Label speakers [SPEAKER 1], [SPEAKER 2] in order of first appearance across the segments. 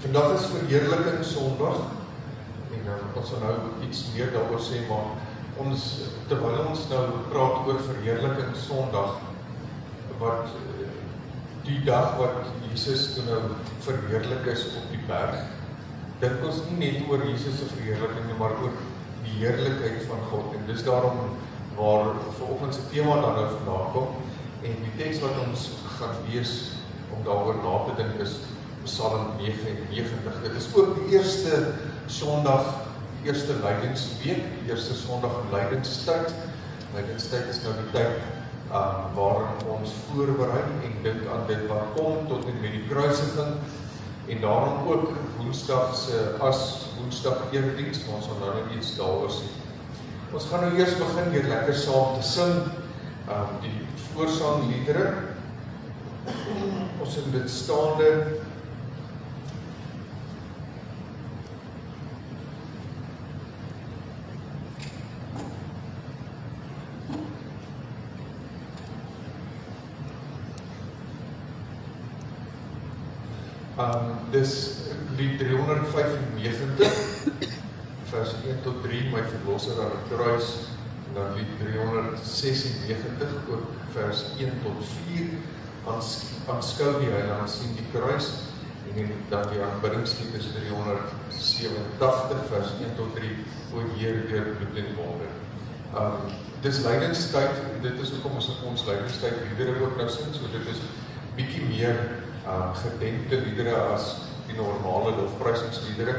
[SPEAKER 1] Vandag is verheerliking Sondag en ons sal nou iets meer daaroor sê, maar terwyl ons nou praat oor verheerliking Sondag, wat die dag wat Jesus toe nou verheerlik is op die berg, dink ons nie net oor Jesus se verheerliking, maar oor die heerlikheid van God, en dis daarom waar vanoggend se tema dan nou vandaan kom, en die teks wat ons gaan lees om daaroor na te dink is Psalm 99. Dit is ook die eerste Sondag, die eerste lydingsweek, die eerste Sondag in lydingstyd. Lydingstyd is nou die tyd waarin ons voorberei en dink aan dit wat kom tot en met die kruisiging, en daarom ook Woensdag as Woensdag erediens, maar ons sal nou net iets daaroor sê. Ons gaan nou eers begin deur lekker saam te sing, die voorsangliedere. Ons sing dit staande. Dis lied 395, vers 1 tot 3, my verlosser aan die kruis, en dan lied 396, ook vers 1 tot 4, aanskou die heiland, sien die kruis, en dan die aanbiddingslied is 387, vers 1 tot 3, o Heer, deur bloed en wonder. Dis lydingstyd, en dit is ook om ons lydingstyd liedere ook nou sing, so dit is bietjie meer gedenkte liedere as die normale lofprysingsliedere,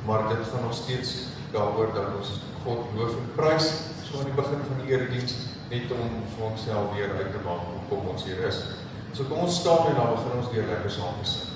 [SPEAKER 1] maar dit gaan nog steeds daaroor dat ons God loof en prys, so aan die begin van die erediens, net om vir onsself weer uit te maak hoekom ons hier is. So kom ons staan en dan begin ons weer lekker saam te sing.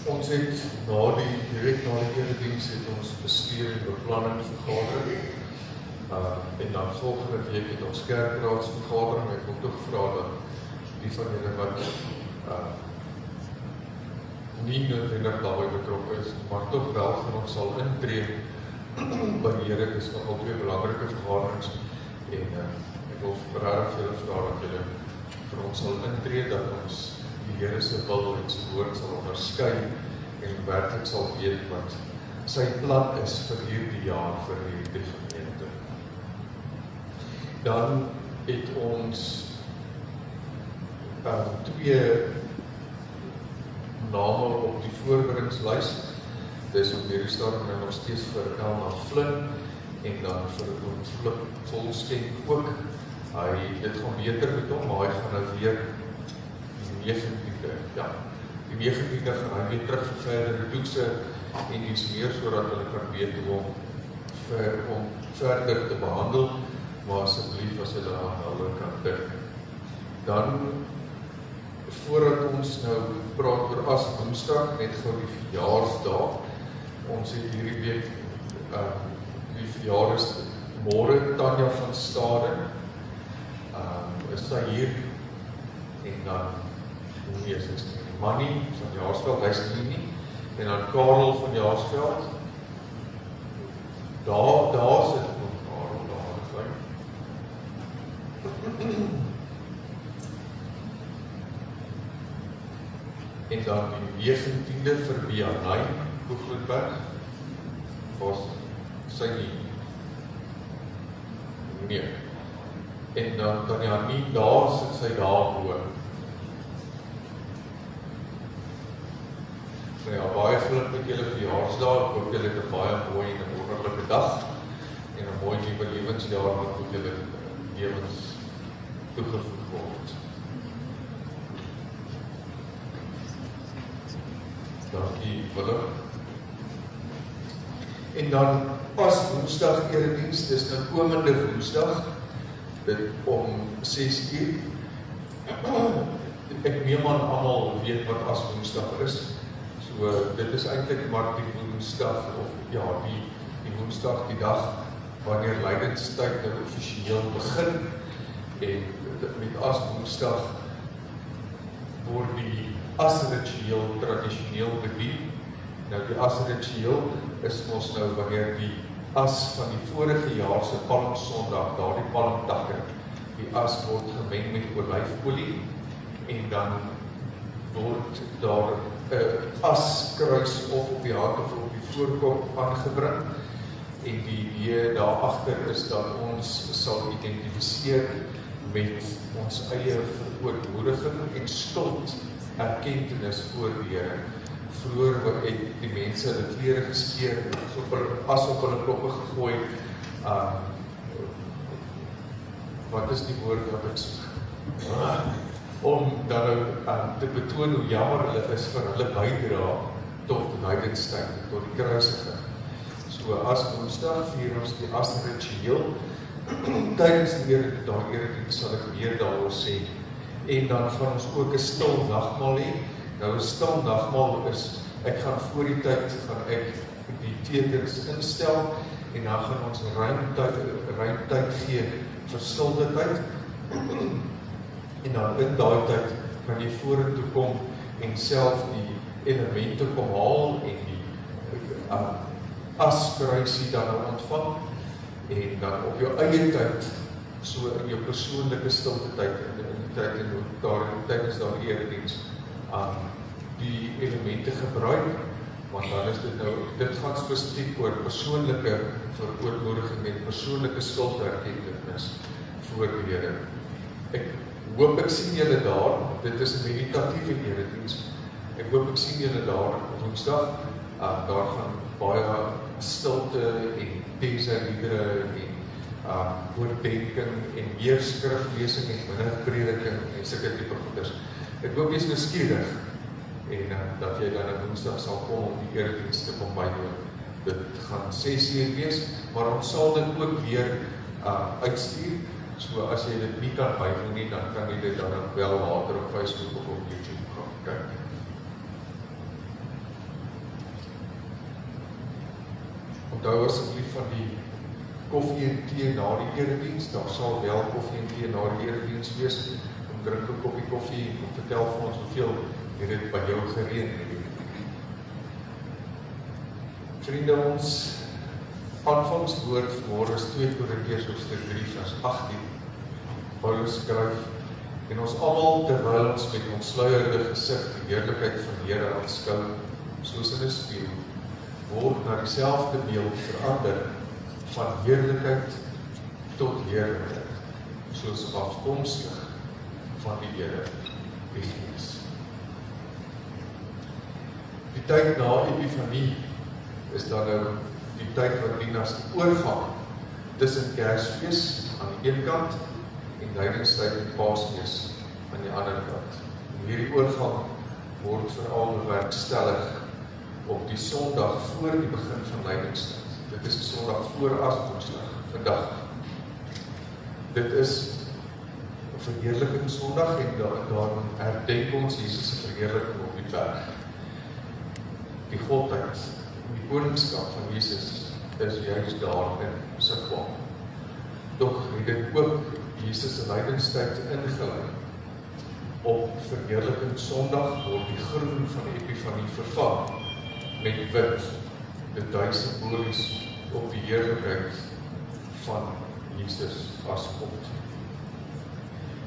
[SPEAKER 1] Ons het direct na die erediens het ons bestuur en beplanning vergadering. En dan volgende week het ons kerkraadsvergadering. Ek wil toch vra dat die van julle wat nie noodwendig daarbij betrokken is, maar toch wel van ons sal intree by die Here. Dit is nogal twee belangrike vergaderings. En ek wil rarig vir julle vra dat julle vir ons sal intree, dat ons die Here se wil en sy woord sal onderskei en werklik sal weet wat sy plan is vir hierdie jaar, vir hierdie gemeente. Dan het ons twee name op die voorbereidingslys. Dit is op hierdie stadium nog steeds vir Elna Flynn en dan vir Flip Volstenk ook. Dit gaan beter met hom, maar hy gaan nou weer die 19de, die 19de gaan hy weer terug vir verdere toetse en iets meer, sodat hulle kan weet hoe om verder te behandel, maar asseblief as hulle aan hulle kan dink. Dan, voordat ons nou praat oor as Woensdag, net gou die verjaarsdag. Ons het hierdie week, die verjaar is môre, Tanya van Staden, is sy hier, en dan, Manny van Jaarsveld, hy is nie, en dan Karel van Jaarsveld, daar sit Karel, daar. En dan die 19de vir Bianai, Koegloedberg, was sy nie. Nee. En dan nie, daar sit sy daar hoor. Nou ja, baie geluk met julle verjaarsdag. Ek hoop julle het 'n baie mooi en 'n wonderlike dag en 'n mooi nuwe lewensjaar wat met julle lewens toegevoeg word. Dankie, Willem. En dan pas Woensdag erediens, dis nou komende Woensdag, dit om 6:00. Ek neem aan almal weet wat as Woensdag is. So dit is eintlik maar die Woensdag, of ja, die Woensdag, die dag wanneer lydenstyd nou offisieel begin, en met as Woensdag word die asritueel tradisioneel bedien. Nou die asritueel is ons nou wanneer die as van die vorige jaar se Palmsondag, daardie palmtakke, die as word gemeng met olyfolie en dan word daar 'n askruis of op die hart of op die voorkop aangebring. En die idee daarachter is dat ons sal identifiseer met ons eie verootmoediging en skuld erkentenis voor die Here. Vroeger het die mense hulle klere geskeer, as op hulle koppe gegooi. Wat is die woord wat ek soek? om dan nou te betoon hoe jammer hulle is vir hulle bydrae tot lydingstyd, tot die kruisiging. So as Woensdag vier ons die as ritueel, tydens die erediens sal ek meer daaroor sê, en dan gaan ons ook 'n stil nagmaal hê. Nou 'n stil nagmaal is, ek gaan voor die tyd, gaan ek die tekens instel, en dan gaan ons ruim tyd gee vir stilte tyd, en dan in daai tyd kan jy vorentoe kom en self die elemente kom haal en die askruisie dan ontvang, en dan op jou eie tyd, so in jou persoonlike stilte tyd, in die tyd en tydens daar die erediens, die elemente gebruik, want dan is dit gaan spesifiek oor persoonlike verootmoediging en persoonlike skulderkenning voor die Here. Ek hoop ek sien julle daar, dit is 'n meditatiewe erediens. Ek hoop ek sien julle daar Woensdag, daar gaan baie stilte en liedere en oordenking en meer skriflesing en minder prediking en sulke tipe goeders. Ek hoop jy is nuuskierig en dat jy dan op Woensdag sal kom om die erediens te kom bywoon. Dit gaan 6 uur wees, maar ons sal dit ook weer uitstuur. So as jy dit nie kan bywoon nie, dan kan jy dit dan wel later op Facebook of op YouTube gaan kyk. Onthou asseblief van die koffie en tee na die erediens, daar sal wel koffie en tee na die erediens wees. Kom drink 'n koppie koffie en vertel vir ons hoeveel het dit by jou gereën het. Vriende, ons aanvangswoord vanmôre is 2 Korintiërs hoofstuk 3 vers 18. Paulus skryf, en ons almal terwyl ons met ontsluierde gesig die heerlikheid van die Here aanskou, soos in 'n spieël, word na dieselfde beeld verander van heerlikheid tot heerlikheid, soos afkomstig van die Here, die Gees. Die tyd na Epifanie is dan nou die tyd wat dien as die oorgang tussen Kersfees aan die een kant en lydingstyd en Paasfees aan die ander kant. En hierdie oorgang word veral bewerkstellig op die Sondag voor die begin van lydingstyd. Dit is die Sondag voor Aswoensdag, vandag. Dit is 'n verheerliking Sondag en daarin herdenk ons Jesus se verheerliking op die berg. Die godheid, die koningskap van Jesus is juist daarin sigbaar. Tog het dit ook Jesus se lydingstyd ingelei. Op verheerliking Sondag word die groen van die Epifanie vervang met wit. Dit dui simbolies op die heerlikheid van Jesus as God.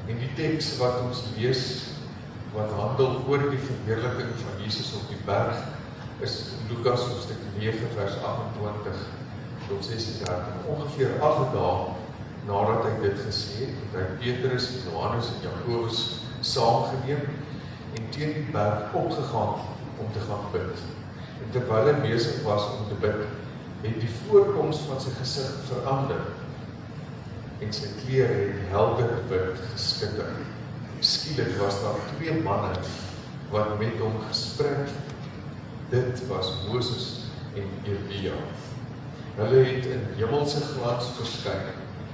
[SPEAKER 1] En die teks wat ons lees, wat handel oor die verheerliking van Jesus op die berg, is Lukas hoofstuk 9 vers 28 tot 36. Ongeveer 8 dae nadat hy dit gesê het, het hy Petrus en Johannes en Jakobus saamgeneem en teen die berg opgegaan om te gaan bid. En terwyl hy besig was om te bid, het die voorkoms van sy gesig verander en sy klere het helder wit geskitter. Skielik was daar 2 manne wat met hom gespreek het. Dit was Moses en Elia. Hulle het in hemelse glans verskyn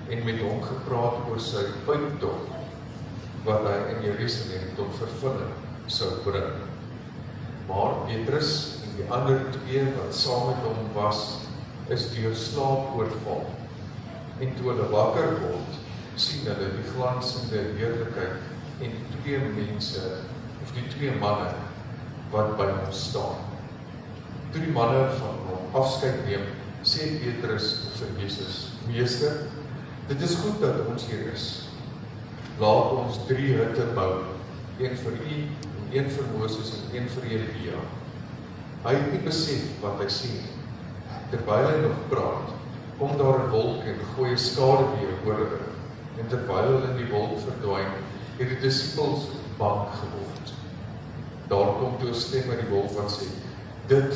[SPEAKER 1] en met hom gepraat oor sy uittog wat hy in Jerusalem tot vervulling sou bring. Maar Petrus en die ander 2 wat saam met hom was, is deur slaap oorval. En toe hulle wakker word, sien hulle die glansende heerlikheid en 2 mense, of die 2 manne wat by hom staan. Toe die manne van hom afskeid neem, sê Petrus vir Jesus, Meester, dit is goed dat ons hier is. Laat ons 3 hutte bou, een vir u, een vir Moses en een vir Elia. Hy het nie besef wat hy sien. Terwyl hy nog praat, kom daar 'n wolk en gooi 'n skaduwee oor hulle. En terwyl hulle in die wolk verdwyn, het die disippels bang geword. Daar kom toe 'n stem uit die wolk wat sê, dit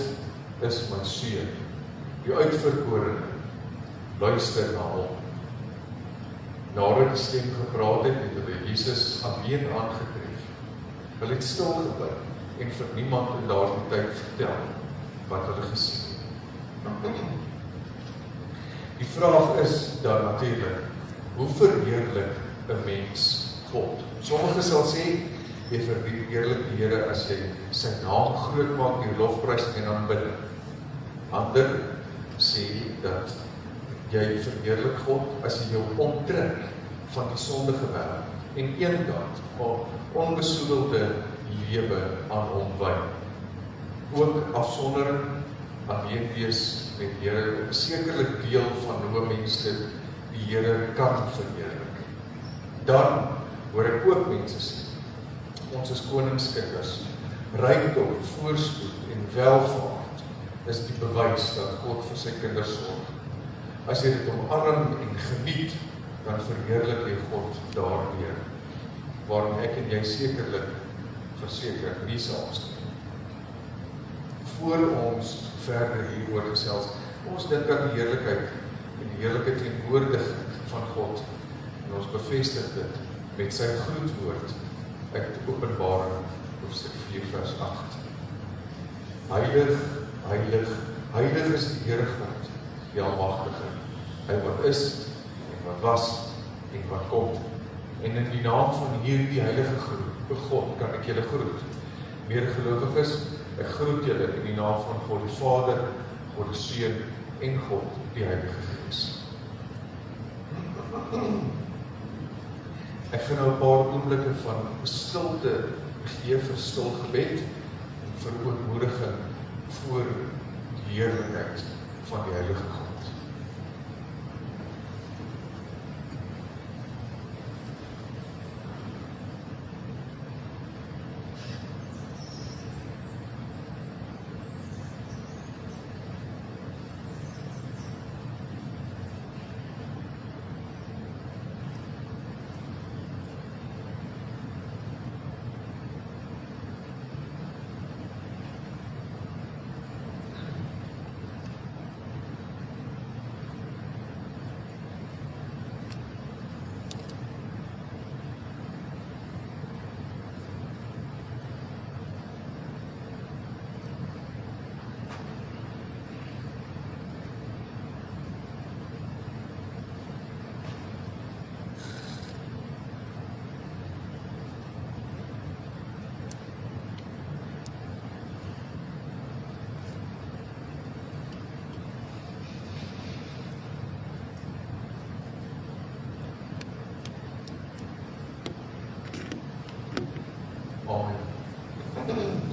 [SPEAKER 1] is my seun, die uitverkorene, luister na hom. Nadat die stem gepraat het, het hulle Jesus alleen aangetref Hulle het stil gebly en vir niemand in daardie tyd vertel wat hulle gesien het. Die vraag is dan natuurlik, hoe verheerlik 'n mens God? Sommige sal sê, jy verheerlik die Here as jy sy naam groot maak deur lofprysing en aanbidding. Ander sê dat jy verheerlik God as jy jou onttrek van die sondige wêreld en eendag 'n onbesoedelde lewe aan hom wy. Ook afsondering, alleen wees met die Here, sekerlik deel van hoe mense die Here kan verheerlik. Dan hoor ek ook mense sê, ons is koningskinders, rykdom, voorspoed en welvaart is die bewys dat God vir sy kinders sorg. As jy dit omarm en geniet, dan verheerlik jy God daardeur, waarom ek en jy sekerlik verseker nie saamstem. Voor ons verder hieroor gesels, ons dink aan die heerlikheid en die heerlike teenwoordigheid van God, en ons bevestig dit met sy groetwoord uit Openbaring hoofstuk 4 vers 8. Heilig, heilig, heilig is die Here God, die Almagtige, hy wat is en wat was en wat kom. En in die naam van hierdie heilige God kan ek julle groet. Meer gelowiges, ek groet julle in die naam van God die Vader, God die Seun en God die Heilige Gees. Ek gaan nou 'n paar oomblikke van stilte gee vir stil gebed en vir ootmoediging voor die heerlikheid van die Heilige God.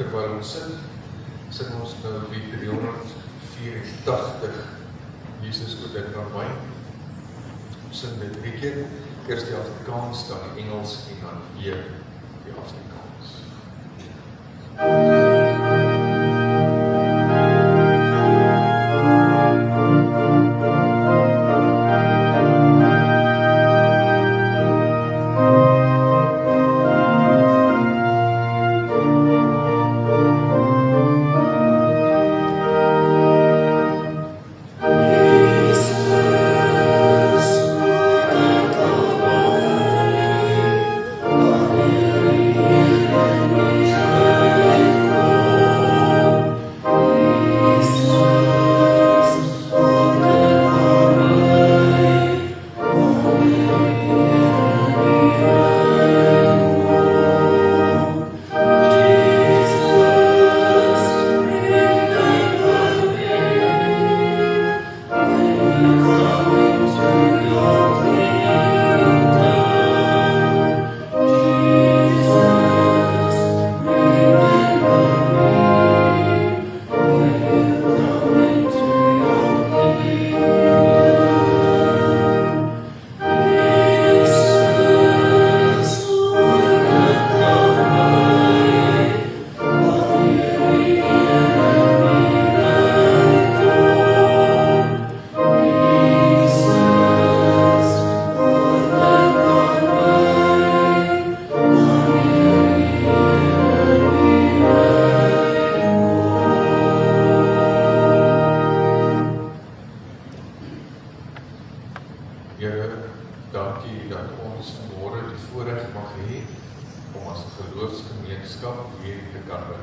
[SPEAKER 1] Terwyl ons sing ons nou lied 384, Jesus goed dit aan my. Ons sing dit 3 keer, eers die Afrikaans, dan die Engels en dan weer die Afrikaans.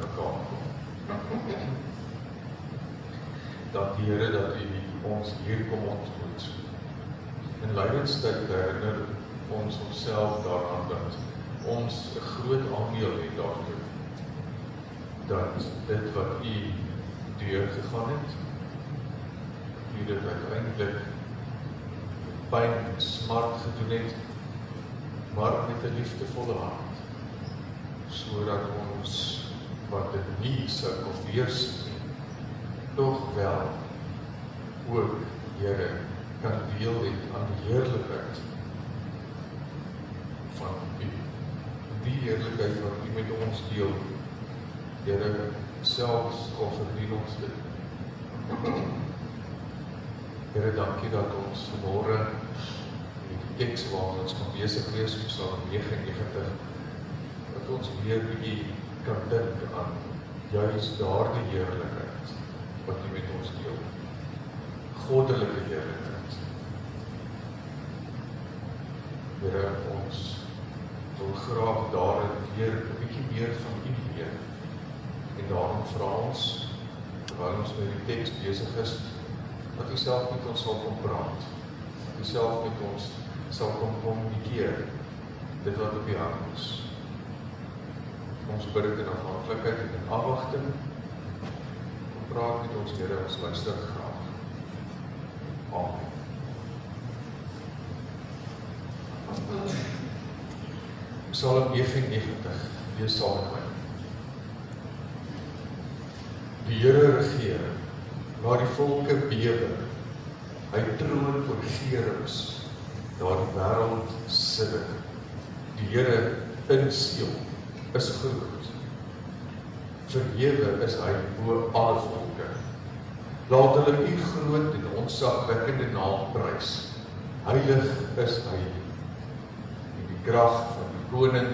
[SPEAKER 1] mekaar kom. Dank die Here dat U ons hier kom ontmoet. In lydenstyd herinner ons onsself daaraan dat ons 'n groot aandeel het daartoe. Dat dit wat U deurgegaan het, U dit uiteindelik pyn en smart gedoen het, maar met 'n liefdevolle hart, sodat ons wat dit nie sou kon weersien, tog wel ook, Here, kan deel het aan die heerlikheid van U. Die heerlikheid wat U met ons deel, Here, selfs al verdien ons dit. Here, dankie dat ons vanmôre in die teks waar ons kan besig wees, Psalm 99, dat ons weer bietjie kan dink aan juist daardie heerlikheid wat U met ons deel. Goddelike heerlikheid. Here, ons wil graag daarin weer 'n bietjie meer van U leer. En daarom vra ons, terwyl ons met die teks besig is, dat U self met ons sal kom praat. Dat U self met ons sal kom kommunikeer, dit wat op U hart is. Ons bid dit in afhanklikheid en in afwagting. Praat met ons, Here, ons luister graag. Amen. Psalm 99, lees saam met my. Die Here regeer, laat die volke bewe. Hy troon oor regerings, daar die wêreld sidder. Die Here in Sion is groot. Verhewe is hy bo alle volke. Laat hulle U groot en ontzagwekkende naam prys. Heilig is hy. En die krag van die koning,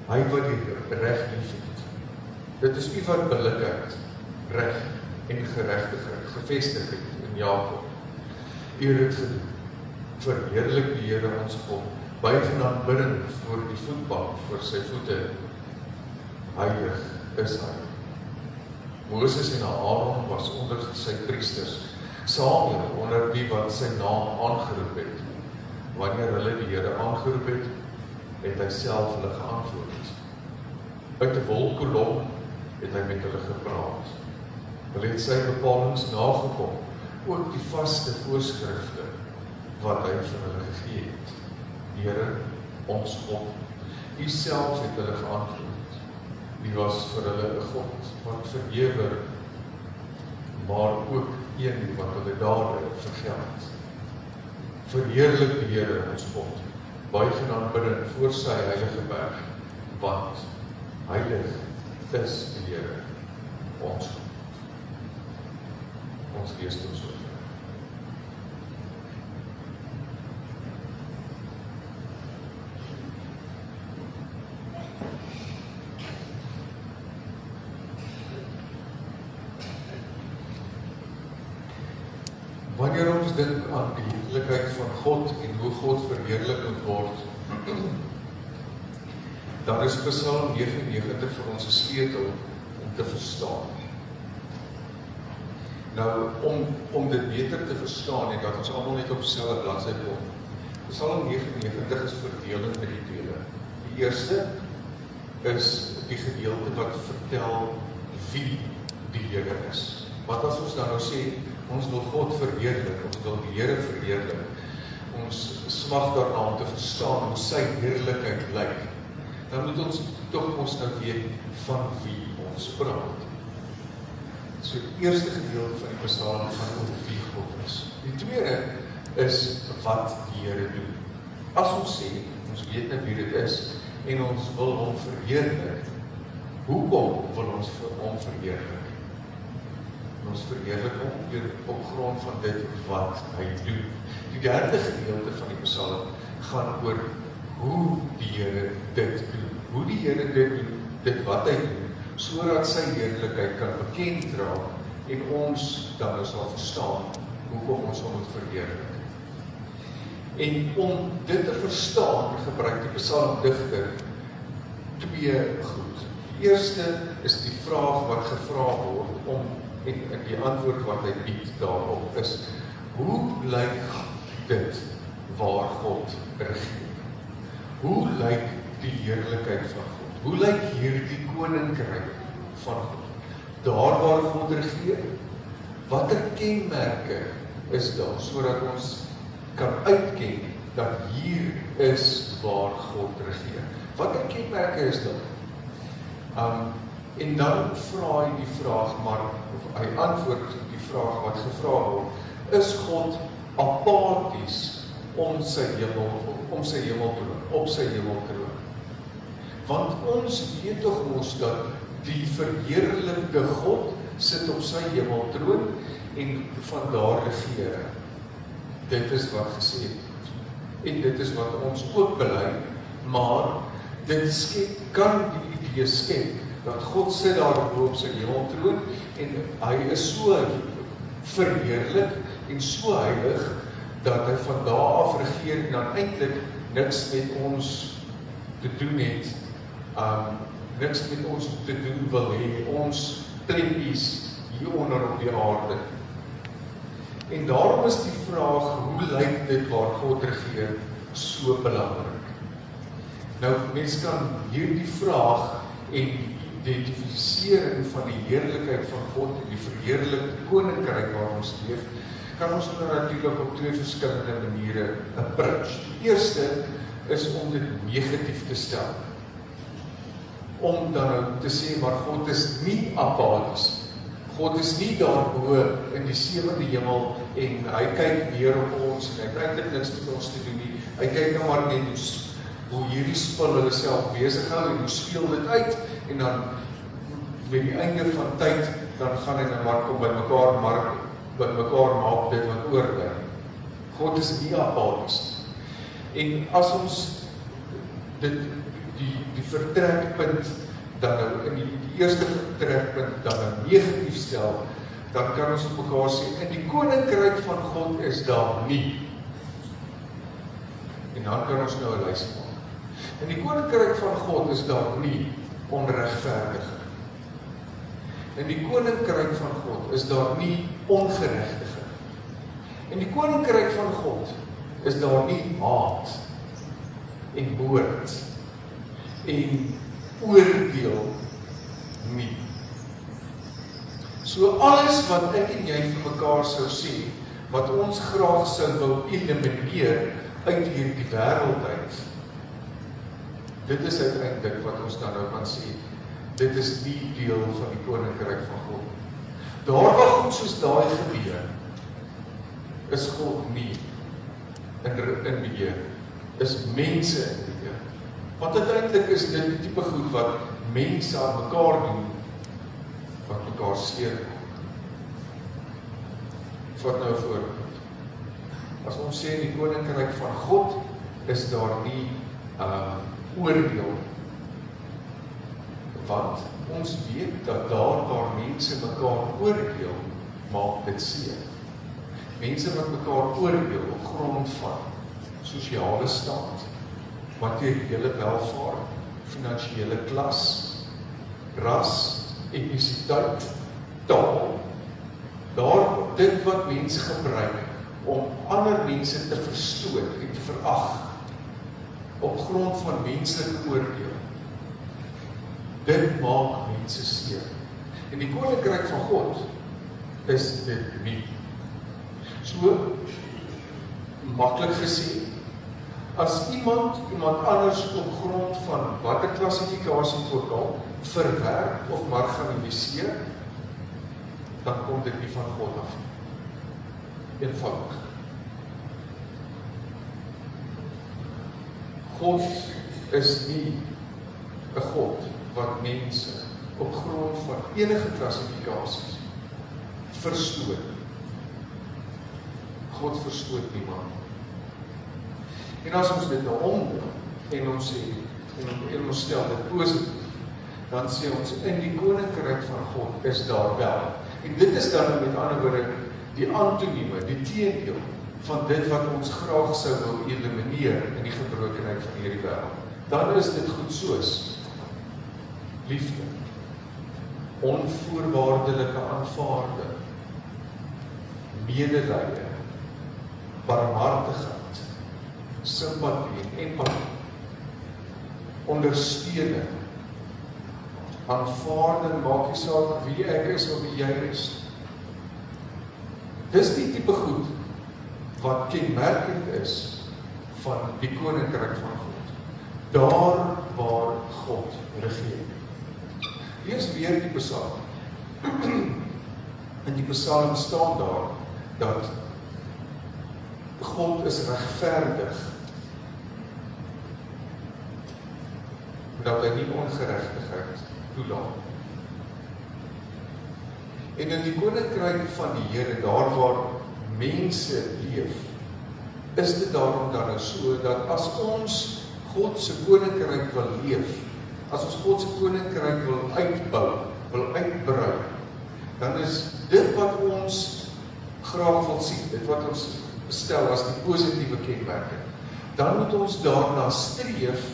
[SPEAKER 1] hy wat die reg liefhet. Dit is U wat billikheid, reg en geregtigheid gevestig het in Jakob. U het dit gedoen. Verheerlik die Here ons God, buig en aanbidding voor die voetbank, voor sy voete. Heilig is hy. Moses en Aaron was onder sy priesters, Samuel onder wie wat sy naam aangeroep het. Wanneer hulle die Here aangeroep het, het hy self hulle geantwoord. Uit 'n wolkkolom het hy met hulle gepraat. Hulle het sy bepalings nagekom, ook die vaste voorskrifte wat hy vir hulle gegee het. Here, ons God, U self het hulle geantwoord. U was vir hulle 'n God wat verhewe, maar ook een wat hulle dade vergeld. Verheerlik die Here ons God, buig en aanbidding voor sy heilige berg, want heilig is die Here ons God. Ons lees tot sover. Wanneer ons dink aan die heerlikheid van God en hoe God verheerlik moet word, dan is Psalm 99 vir ons 'n sleutel om te verstaan. Nou, om dit beter te verstaan en dat ons almal net op dieselfde bladsy kom. Psalm 99 is verdeel in 3 dele. Die eerste is die gedeelte wat vertel wie die Here is. Wat as ons nou sê, ons wil God verheerlik, ons wil die Here verheerlik. Ons smag daarna om te verstaan hoe sy heerlikheid lyk. Dan moet ons tog ons nou weet van wie ons praat. So die eerste gedeelte van die Psalm gaan oor wie God is. Die tweede is wat die Here doen. As ons sê, ons weet nie wie dit is, en ons wil hom verheerlik, hoekom wil ons vir hom verheerlik? Ons verheerlik hom op grond van dit wat hy doen. Die derde gedeelte van die Psalm gaan oor hoe die Here dit doen. Hoe die Here dit doen, dit wat hy doen, sodat sy heerlikheid kan bekend raak en ons dan sal verstaan hoekom ons hom moet verheerlik. En om dit te verstaan, gebruik die psalmdigter 2 goed. Die eerste is die vraag wat gevra word en die antwoord wat hy bied daarop is, hoe lyk dit waar God regeer? Hoe lyk die heerlikheid van God? Hoe lyk hierdie koninkryk van God? Daar waar God regeer, watter kenmerke is daar, sodat ons kan uitken dat hier is waar God regeer? Watter kenmerke is daar? En dan vra hy die vraag, maar hy antwoord die vraag wat gevra word, is God apaties op sy hemeltroon? Want ons weet tog mos dat die verheerlikte God sit op sy hemeltroon en van daar regeer. Dit is wat gesê word. En dit is wat ons ook bely, maar dit kan die idee skep dat God sit daar op sy hemeltroon en hy is so verheerlik en so heilig dat hy van daar af regeer en dan eintlik niks met ons te doen het, niks met ons te doen wil hê, ons plekkies hieronder op die aarde. En daarom is die vraag, hoe lyk dit waar God regeer, so belangrik. Nou, mens kan hierdie vraag en die identifisering van die heerlikheid van God en die verheerlikte koninkryk waar ons leef, kan ons natuurlijk op twee verskillende maniere approach. Die eerste is om dit negatief te stel. Om dan te sê, maar God is nie apaties. God is nie daarbo in die sewende hemel en hy kyk neer op ons en hy het eintlik niks met ons te doen nie. Hy kyk nou maar net hoe hierdie spul hulle self besig hou en hoe speel dit uit en dan met die einde van tyd dan gaan hy nou maar kom by mekaar maak dit wat oorbly. God is nie apaties. En as ons die vertrekpunt dan nou in die eerste vertrekpunt dan nou negatief stel, dan kan ons op mekaar sê, in die koninkryk van God is daar nie. En dan kan ons nou 'n lys maak. In die koninkryk van God is daar nie onregverdige. In die koninkryk van God is daar nie ongeregtige. In die koninkryk van God is daar nie haat en moord en oordeel nie. So alles wat ek en jy vir mekaar sou sê, wat ons graag sou wil elimineer uit hierdie wêreld uit, dit is uiteindelik wat ons dan nou kan sê, dit is nie deel van die koninkryk van God. Daar waar goed soos daai gebeur, is God nie in beheer, is mense in beheer. Want uiteindelik is dit die tipe goed wat mense aan mekaar doen, wat mekaar seer. Vat nou 'n voorbeeld. As ons sê in die koninkryk van God, is daar nie oordeel. Want ons weet dat daar waar mense mekaar oordeel, maak dit seer. Mense wat mekaar oordeel op grond van sosiale staat, materiële welvaart, finansiële klas, ras, etnisiteit, taal, dit wat mense gebruik om ander mense te verstoot en te verag op grond van menslike oordeel. Dit maak mense seer. En die koninkryk van God is dit nie. So, maklik gesê, as iemand anders op grond van watter klassifikasie ook al verwerp of marginaliseer, dan kom dit nie van God af. Eenvoudig. God is nie 'n God wat mense op grond van enige klassifikasies verstoot. God verstoot niemand. En as ons dit nou omdraai en ons sê, en ons stel dit positief, dan sê ons, in die koninkryk van God is daar wel. En dit is dan met ander woorde die antonieme, die teendeel van dit wat ons graag sou wil elimineer in die gebrokenheid van hierdie wêreld. Dan is dit goed soos liefde, onvoorwaardelike aanvaarding, medelee, barmhartigheid, simpatie en empatie, ondersteuning, aanvaarding, maak nie saak wie ek is of wie jy is. Dis die tipe goed wat kenmerkend is van die koninkryk van God. Daar waar God regeer. Lees weer die Psalm. In die Psalm staan daar dat God is regverdig, dat hy nie ongeregtigheid toelaat. En in die koninkryk van die Here, daar waar mense leef, is dit daarom dan so, dat as ons God se koninkryk wil leef, as ons God se koninkryk wil uitbou, wil uitbrei, dan is dit wat ons graag wil sien, dit wat ons bestel as die positiewe kenmerke, dan moet ons daarna streef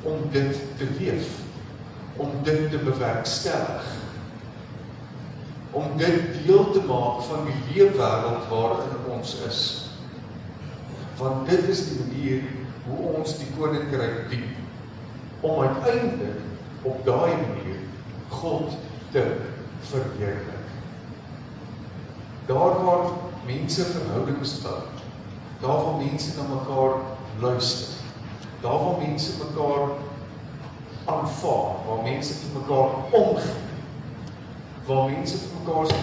[SPEAKER 1] om dit te leef, om dit te bewerkstellig, om dit deel te maak van die leefwêreld waarin ons is. Want dit is die manier hoe ons die koninkryk dien, om uiteindelik op daai manier God te verheerlik. Daar waar mense verhoudings bou, daar waar mense na mekaar luister, daar waar mense mekaar aanvaar, waar mense vir mekaar omgee, waar mense vir mekaar sê,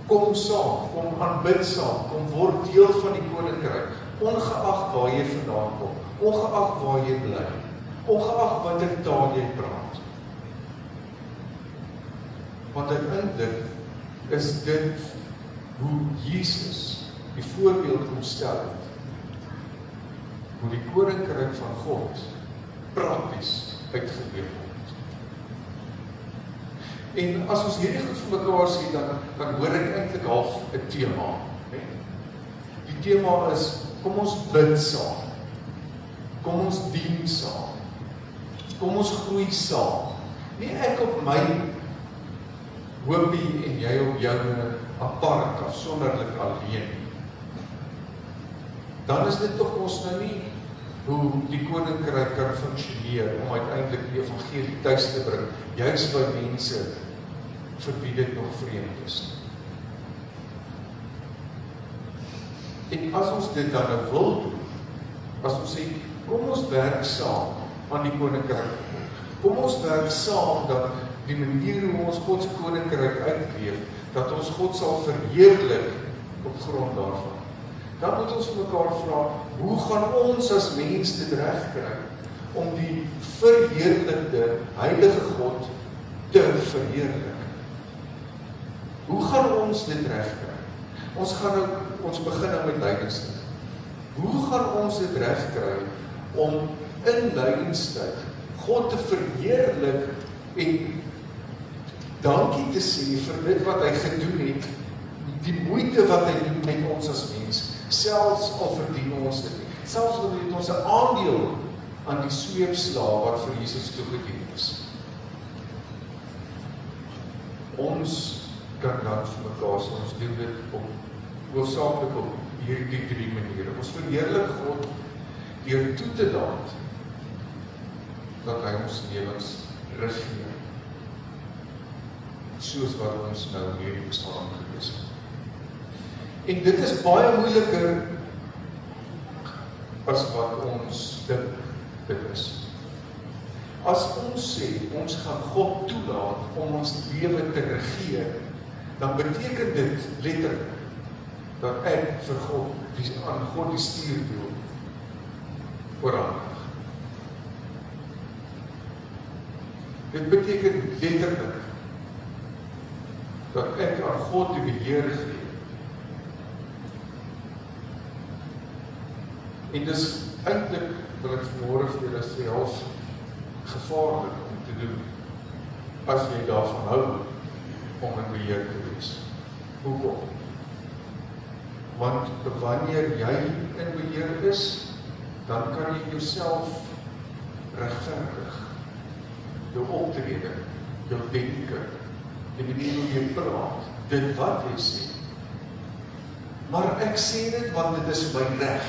[SPEAKER 1] kom saam, kom aanbid saam, kom word deel van die koninkryk, ongeag waar jy vandaan kom, ongeag waar jy bly, ongeag watter taal jy praat. Want uiteindelik is dit hoe Jesus die voorbeeld kom stel het, hoe die koninkryk van God prakties uitgeleef word. En as ons hierdie goed vir mekaar sê, dan hoor ek eintlik half 'n tema. Die tema is, kom ons bid saam, kom ons dien saam, kom ons groei saam. Nie ek op my hoopie en jy op joune apart, afsonderlik alleen. Dan is dit tog ons nou nie hoe die koninkryk kan funksioneer om uiteindelik die evangelie tuis te bring, juist by mense vir wie dit nog vreemd is. En as ons dit dan wil doen, as ons sê, kom ons werk saam aan die koninkryk, kom ons werk saam dat die manier hoe ons God se koninkryk uitleef, dat ons God sal verheerlik op grond daarvan. Dan moet ons vir mekaar vra, hoe gaan ons as mens dit regkry om die verheerlikte heilige God te verheerlik? Hoe gaan ons dit regkry? Ons begin nou met lydingstyd. Hoe gaan ons dit regkry om in lydingstyd God te verheerlik en dankie te sê vir dit wat hy gedoen het, die moeite wat hy doen met ons as mens, selfs al verdien ons dit nie, selfs al het ons 'n aandeel aan die sweepslaaf waarvoor Jesus toegedien is. Ons kan dan vir mekaar sê, ons doen dit hoofsaaklik op hierdie 3 maniere. Ons verheerlik God deur toe te laat dat hy ons lewens regeer, soos wat ons nou hierdie Psalm gelees het. En dit is baie moeiliker as wat ons dink dit is. As ons sê, ons gaan God toelaat om ons lewe te regeer, dan beteken dit letterlik dat ek vir aan God die stuurwiel oorhandig. Dit beteken letterlik dat ek aan God die beheer gee. En dis eintlik, wil ek vanmôre vir julle sê, half gevaarlik om te doen, as jy daarvan hou om in beheer te wees. Hoekom? Want wanneer jy in beheer is, dan kan jy jouself regverdig. jou optrede, jou denke, die manier hoe jy praat, dit wat jy sê. Maar ek sê dit want dit is my reg.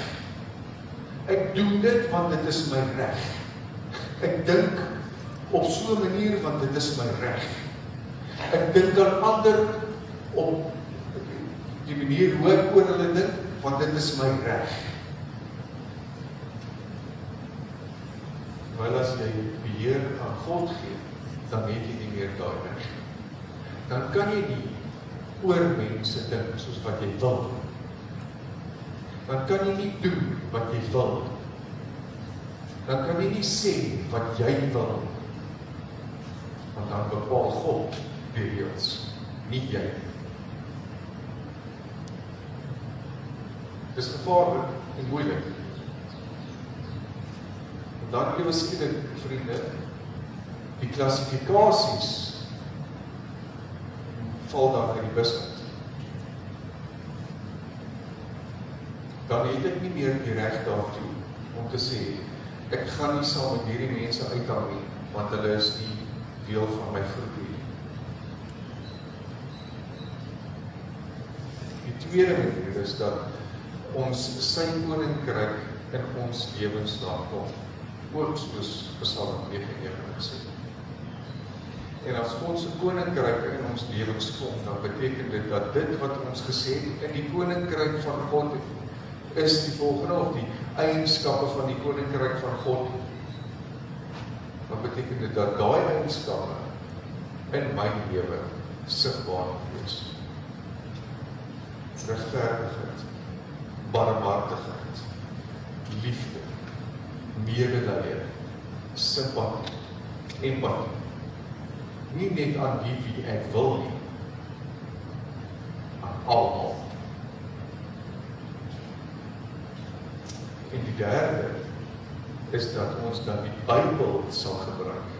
[SPEAKER 1] Ek doen dit want dit is my reg. Ek dink op so 'n manier want dit is my reg. Ek dink aan ander op die manier hoe ek oor hulle dink, want dit is my reg. Wel as jy beheer aan God gee, dan het jy nie meer daai reg. Dan kan jy nie oor mense dink soos wat jy wil. Dan kan jy nie doen wat jy wil. Dan kan jy nie sê wat jy wil. Want dan bepaal God die reëls, nie jy. Dis gevaarlik en moeilik. En dan ewe skielik, vriende, die klassifikasies val daar uit die bus uit. Dan het ek nie meer die reg daartoe om te sê, ek gaan nie saam met hierdie mense uithang nie, want hulle is nie deel van my groep nie. Die tweede manier is dat ons sy koninkryk in ons lewens nakom, ook soos Psalm 99 sê. En as God se koninkryk in ons lewens kom, dan beteken dit dat dit wat ons gesê het in die koninkryk van God is die volgende, of die eienskappe van die koninkryk van God, dan beteken dit dat daai eienskappe in my lewe sigbaar is. Regverdigheid, barmhartigheid, liefde, medelee, simpatie, empatie. Nie net aan die wie ek wil nie, aan almal. En die derde is dat ons dan die Bybel sal gebruik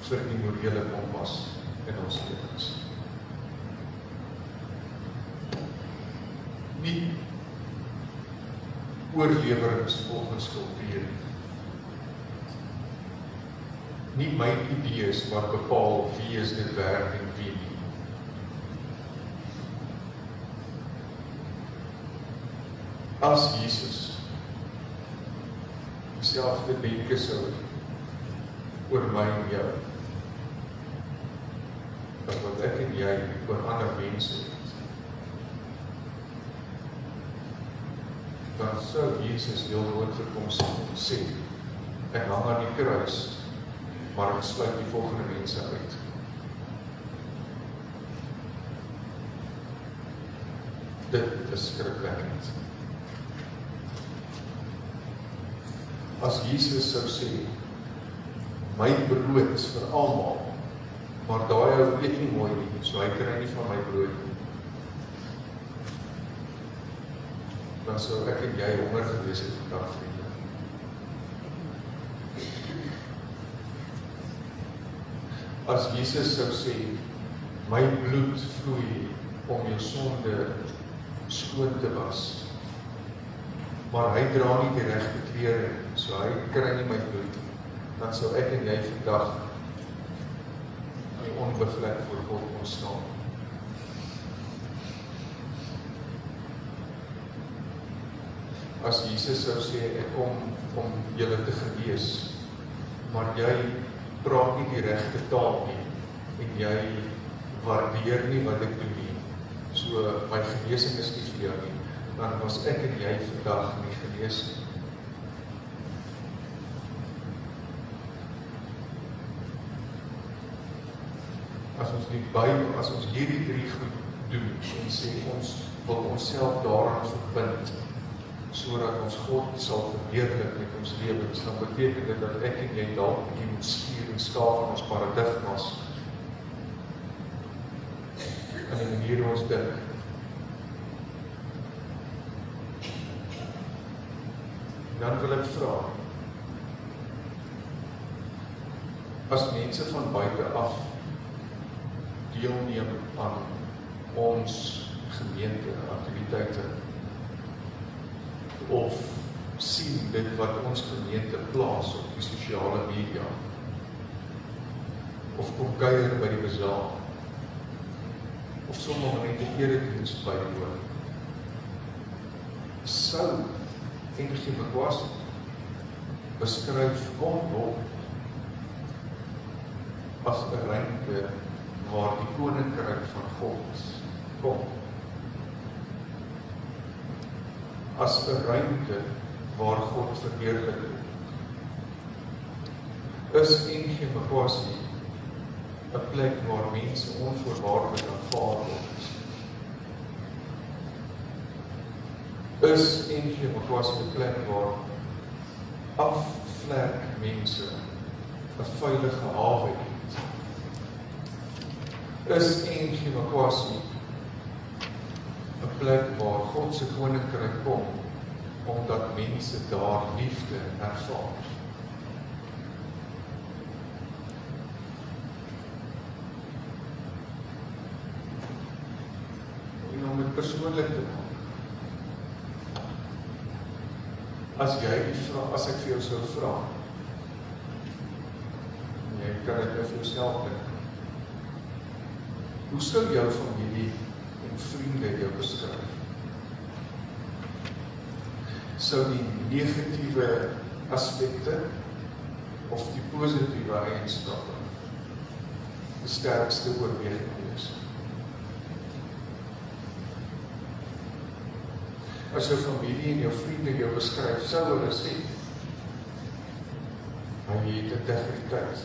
[SPEAKER 1] vir die morele kompas in ons lewens. Nie oorlewerings volgens kultuur. Nie my idees wat bepaal wie is dit werd en wie nie. As Jesus dieselfde denke sou oor my en jou, as wat ek en jy oor ander mense het, dan sou Jesus heel nooit gekom sê, ek hang aan die kruis, maar ek sluit die volgende mense uit. Dit is skrikwekkend. As Jesus sou sê, my brood is vir almal, maar daai ou eet nie mooi nie, so hy kry nie van my brood nie. Dan sou ek en jy honger gewees het vandag, vriende. As Jesus sou sê, my bloed vloei om jou sonde skoon te was, maar hy dra nie die regte klere, so hy kry nie my bloed, dan sou ek en jy vandag onbevlek voor God kon staan. As Jesus sou sê, ek kom om julle te genees, maar jy praat nie die regte taal nie, en jy waardeer nie wat ek doen nie, so my genesing is nie vir jou nie, dan was ek en jy vandag nie genees nie. As ons hierdie drie goed doen, en sê ons wil onsself daaraan verbind, sodat ons God sal verheerlik met ons lewens, dan beteken dit dat ek en jy dalk bietjie moet skuur en skaaf in ons paradigmas, in die manier hoe ons dink. Dan wil ek vra, as mense van buite af deelneem aan ons gemeente aktiwiteite, of sien dit wat ons gemeente plaas op die sosiale media, of kom kuier by die bazaar, of sommer net 'n erediens bywoon, sou NG Makwasi beskryf kon word as 'n ruimte waar die koninkryk van God kom. As 'n ruimte waar God verheerlik word. Is NG Makwasi 'n plek waar mense onvoorwaardelik aanvaar word? Is NG Makwasi 'n plek waar afvlek mense 'n veilige hawe het? Is NG Makwasi 'n plek waar God se koninkryk kom, omdat mense daar liefde ervaar? En om dit persoonlik te maak, as ek vir jou sou vra, jy kan dit vir jouself dink, hoe sou jou familie en vriende jou beskryf? Sou die negatiewe aspekte of die positiewe eienskappe die sterkste oorweging wees? As jou familie en jou vriende jou beskryf, sou hulle sê, hy het integriteit,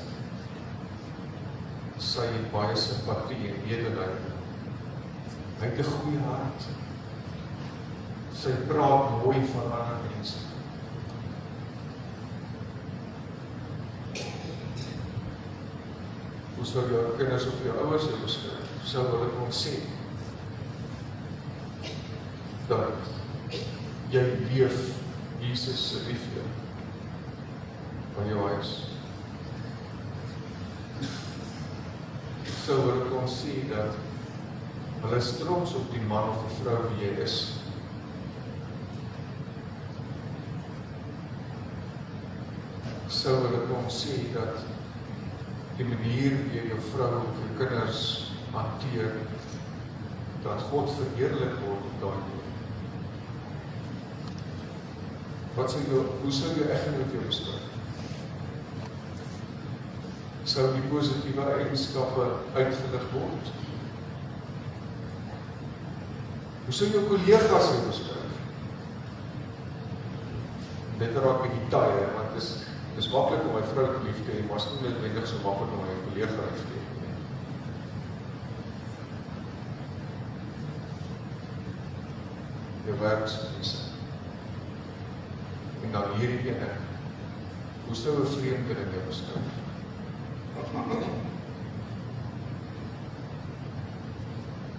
[SPEAKER 1] sy het baie simpatie en medelee, hy het 'n goeie hart, sy praat mooi van ander mense. Hoe sou jou kinders of jou ouers jou beskryf? Sou hulle kon sê dat jy leef Jesus se liefde van jou huis? Sou hulle kon sê dat hulle is trots op die man of die vrou wie jy is? Sou hulle kon sê dat die manier wie jy jou vrou of jou kinders hanteer, dat God verheerlik word op daai manier? Hoe sou jou eggenoot jou beskryf? Sou die positiewe eienskappe uitgelig word? Hoe sou jou kollegas jou beskryf? Dit raak bietjie taai, want dit is maklik om my vrou lief te hê, maar is nie noodwendig so maklik om my kollega lief te hê. Jou werksmense. En dan hierdie ene, hoe sou 'n vreemdeling jou beskryf?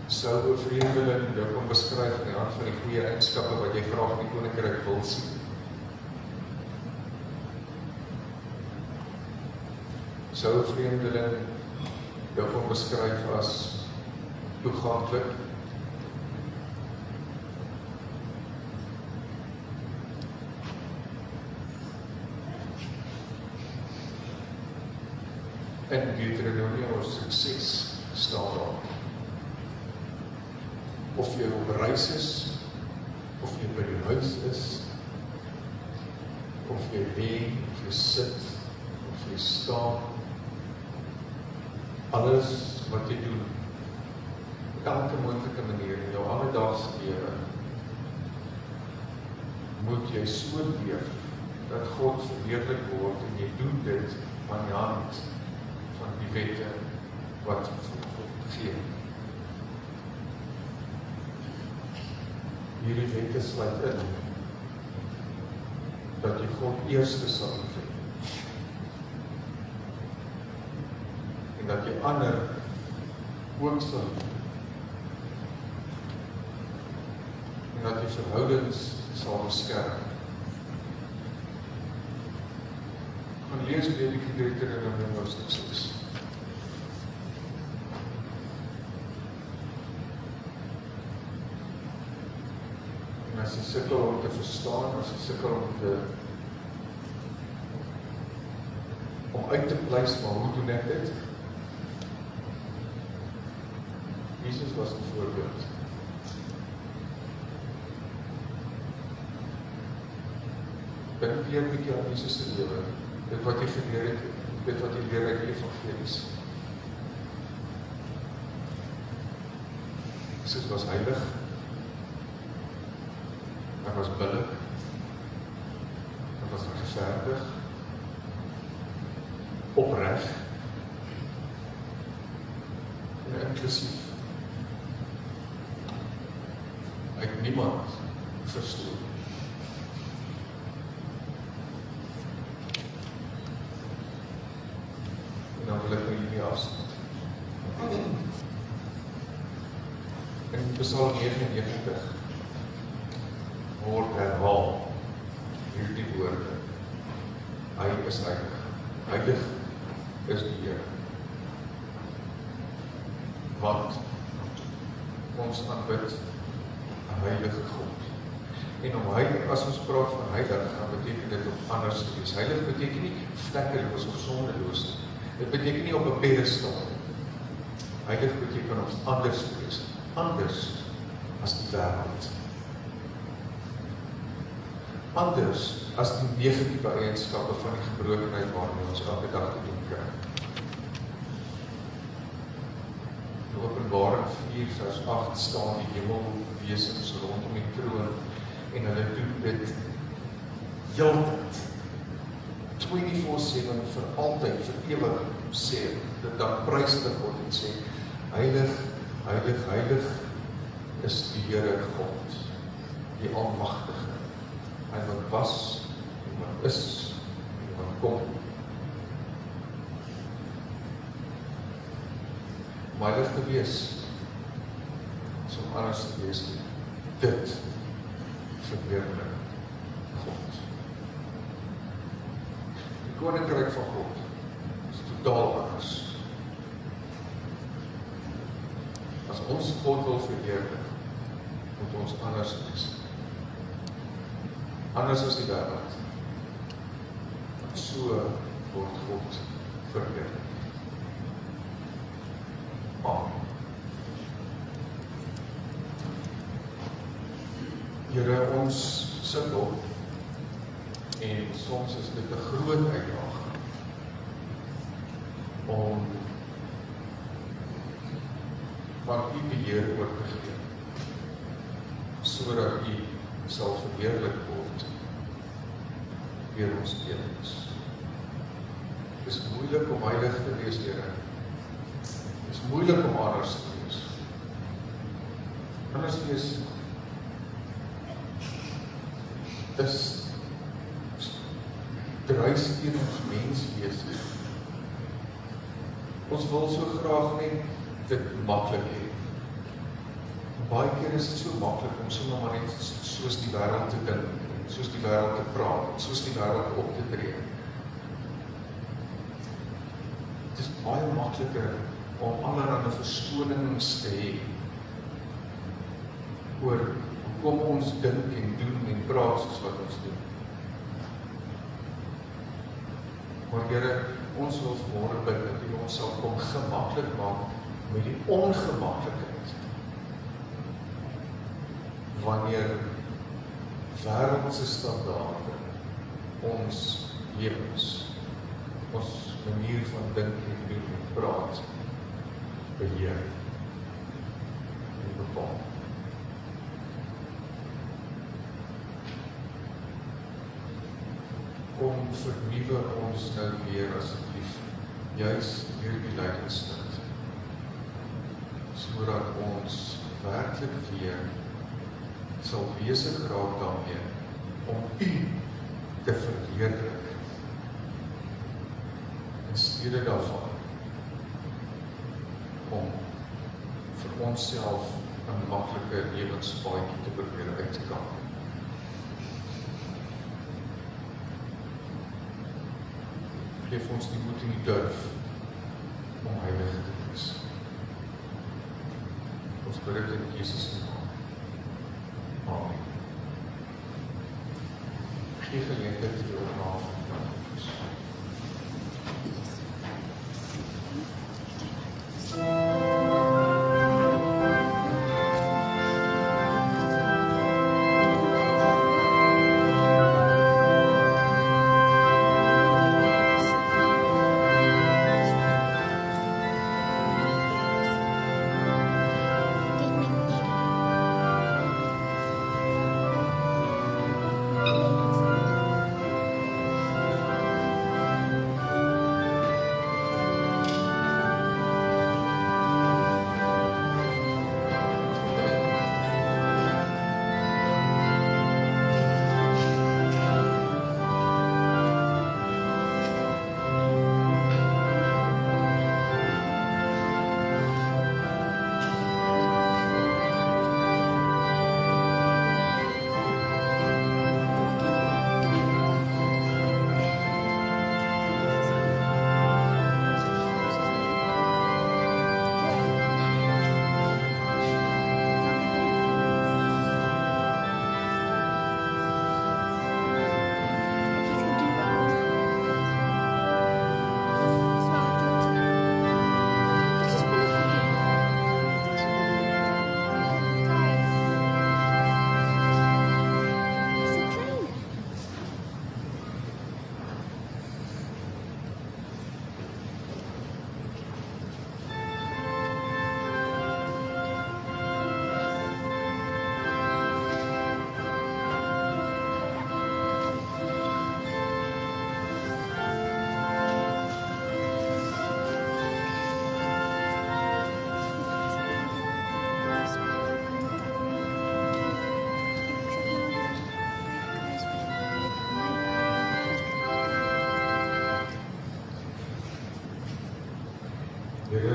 [SPEAKER 1] Sou 'n vreemdeling jou kon beskryf aan die hand van die goeie eienskappe wat jy graag in die koninkryk wil sien? Sou 'n vreemdeling jou kon beskryf as toeganklik, in Deuteronomium 6 staan daar, of jy op reis is, of jy by die huis is, of jy lê, of jy sit, of jy staan, alles wat jy doen, op elke moontlike manier in jou alledaagse lewe, moet jy so leef, dat God verheerlik word, en jy doen dit aan die hand van die wette wat God gee. Hierdie wette sluit in, dat jy God eerste sal liefhê, en dat jy ander ook sal liefhê, en dat jy verhoudings sal beskerm. Gaan lees weer die Deuteronomium hoofstuk 6. En as jy sukkel om te verstaan, as jy sukkel om uit te pleis, maar hoe doen ek dit? Jesus was 'n voorbeeld. Dink weer 'n bietjie aan Jesus se lewe, dit wat hy geleer het, dit wat hy leer uit die evangelies. Jesus was heilig, hy was billik, hy was regverdig, opreg en inklusief. Hy het niemand verstoor. En dan wil ek nou hiermee afsluit. In Psalm 99 word herhaal hierdie woorde. Hy is heilig. Heilig is die Here. Want ons aanbid 'n heilige God. En om heilig, as ons praat van heilig, dan beteken dit om anders te wees. Heilig beteken nie vlekkeloos of sondeloos nie. Dit beteken nie op 'n pedestal nie. Heilig beteken om anders te wees. Anders as die wêreld. Anders as die negatiewe eienskappe van die gebrokenheid waarmee ons elke dag te doen kry. In Openbaring 4 vers 8 staan die hemelwesens rondom die troon en hulle doen dit heeltyd 24/7 vir altyd, vir ewig sê dit dan prys hulle God en sê heilig, heilig, heilig is die Here God, die Almagtige. Hy wat was, en wat is, en wat kom. Om heilig te wees, is om anders te wees, dit verheerlik God. Die Koninkryk van God is totaal anders. As ons God wil verheerlik, moet ons anders wees. Anders as die wêreld. So word God verheerlik. Amen. Here, ons sukkel en soms is dit 'n groot uitdaging om van U beheer oor te gee, sodat U sal verheerlik word deur ons lewens. Dit is moeilik om heilig te wees, Here. Dit is moeilik om anders te wees. Anders wees is dryf teen ons menswese. Ons wil so graag net dit maklik hê. Baie keer is dit so maklik om sommer maar net soos die wêreld te dink, soos die wêreld te praat, soos die wêreld op te tree. Dit is baie makliker om allerlei verskonings te hê oor hoekom ons dink en doen en praat soos wat ons doen. Maar Here, ons wil vanmôre bid dat U ons sal kom gemaklik maak met die ongemaklikheid. Wanneer wêreldse standaarde ons lewens, ons manier van dink en doen en praat beheer en bepaal. Kom vernuwe ons nou weer asseblief, juis hierdie lydenstyd, sodat ons werklik weer sal besig raak daarmee om U te verheerlik in steede daarvan om vir onsself 'n maklike lewenspaadjie te probeer uitkom. Geef ons die moed en die durf om heilig te wees. Ons bid dit in Jesus se naam. Amen. Gee geleentheid vir jou naam.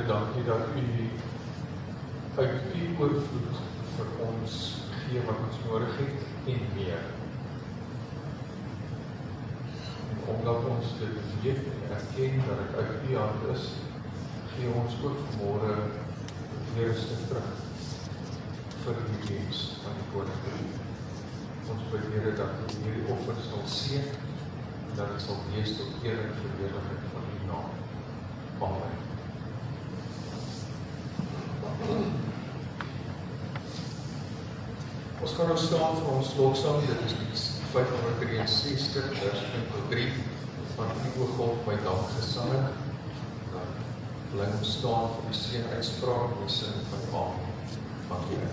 [SPEAKER 1] dankie dat U uit U oorvloed vir ons gee wat ons nodig het en meer. En omdat ons dit weet en erken dat dit uit U hand is, gee ons ook vanmôre weer 'n stuk terug vir die diens van die Koninkryk. Ons bid Here dat U hierdie offer sal seën en dat dit sal wees tot eer en verheerliking van U naam. Amen. Ons gaan nou staan vir ons sloksang, dit is die 563 vers 3 van U o God my dank gesange. Dan bly ons staan vir die seënuitspraak en die sin van Amen van Here.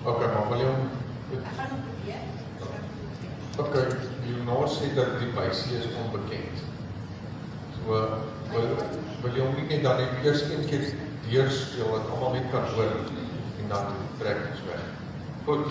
[SPEAKER 1] Okay, maar wil jy Okay, Leonard sê dat die wysie is onbekend. So, wil jy hom nie dan die eerste keer deurspeel wat almal net kan hoor en dan trek ons weg. Goed.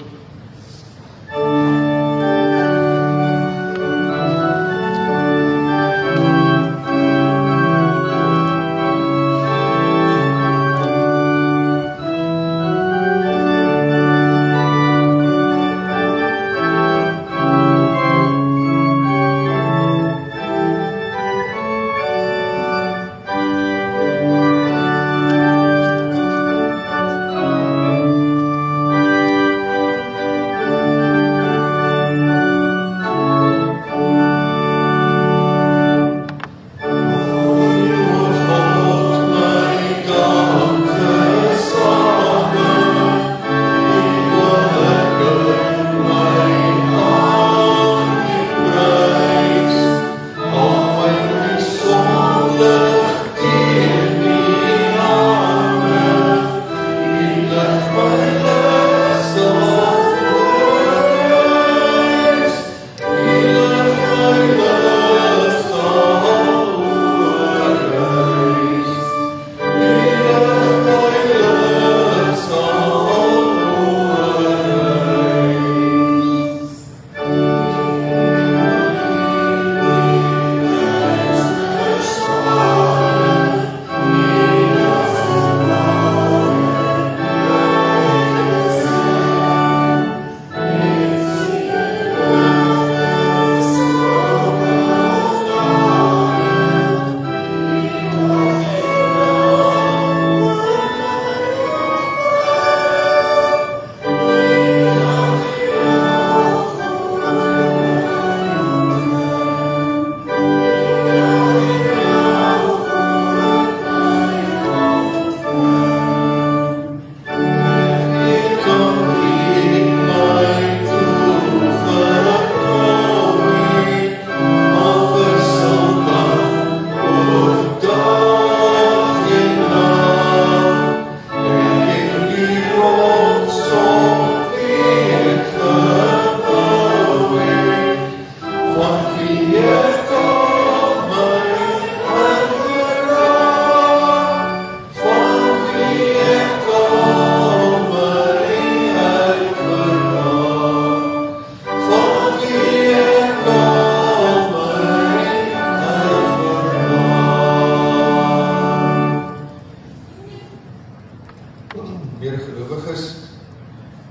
[SPEAKER 1] Medegelowiges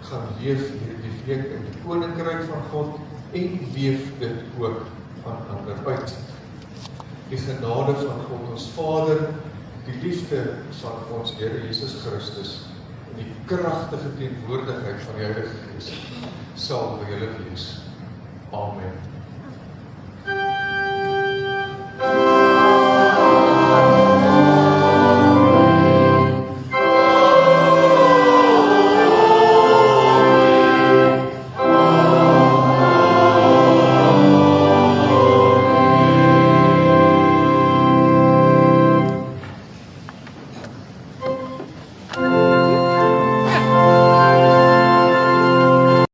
[SPEAKER 1] gaan leef hierdie week in die Koninkryk van God en leef dit ook aan ander uit. Die genade van God ons Vader, die liefde van ons Here Jesus Christus en die kragtige teenwoordigheid van die Heilige Gees sal by julle wees. Amen.